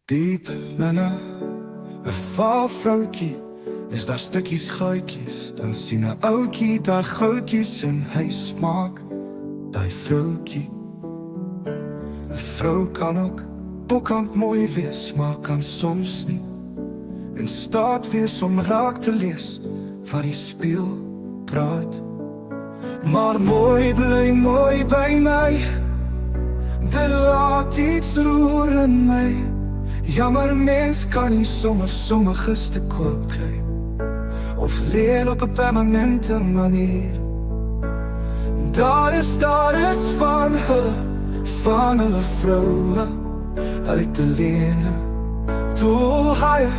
Diep binne 'n valvroukie is daar stukkies goudjies. Dan sien 'n ouetjie daar goudjies en hy smaak daai vroukie. 'n Vrou kan ook bokant mooi wees, maar kan soms nie in staat wees om raak te lees wat die spieël praat. Maar mooi bly mooi by my, dit laat iets roer in my. Jammer mens kan nie sommiges te koop kry of leen op 'n permanente manier. Daar is van hulle vroue uit te leen. Too higher,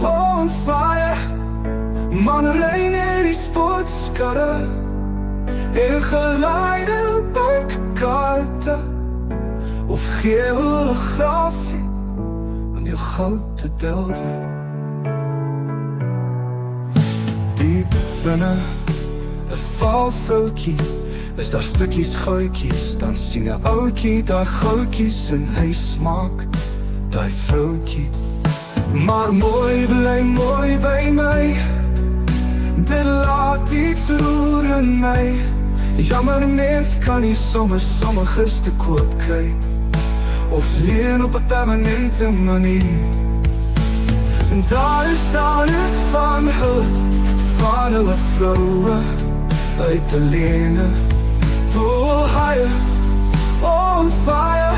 on fire, man rein in die sportskarre en geleide bankkaarte of gee hulle grafie aan jou goud te delwe. Diep binne 'n valvroukie is daar stukkies goudjies. Dan sien 'n ouetjie daar goudjies en hy smaak daai vroukie. Maar mooi bly mooi by my, dit laat iets roer in my. Jammer mens kan nie sommiges te koop kry of leen op 'n permanente manier. Daar is van hulle vroue uit te leen. Too higher, on fire,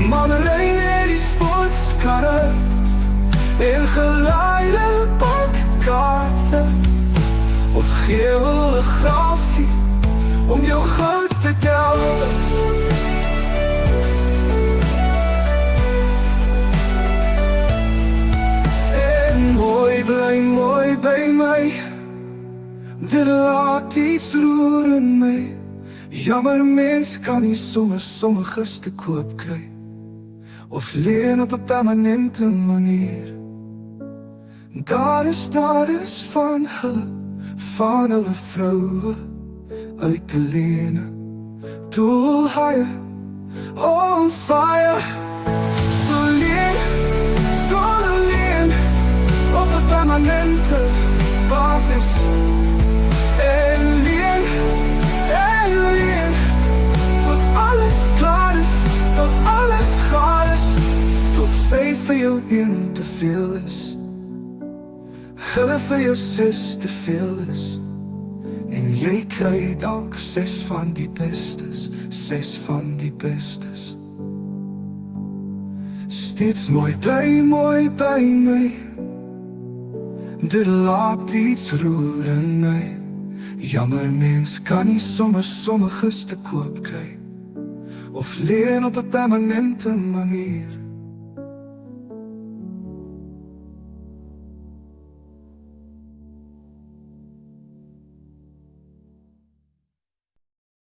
man rein in die sportskarre en geleide bankkaarte of gee hulle grafie om jou goud te delwe. En mooi bly mooi by my, dit laat iets roer in my. Jammer mens kan nie sommiges te koop kry of leen op 'n permanente manier. Daar is van hulle vroue uit te leen. Too higher, on fire, so leen op 'n permanente basis. En leen, tot alles klaar is, tot alles gaar is, tot sy vir jou een te veel is, hulle vir jou 6 te veel is. En jy kry dalk 6 van die bestes, 6 van die bestes. Steeds mooi bly my, dit laat iets roer in my. Jammer mens kan nie sommiges te koop kry of leen op 'n permanente manier.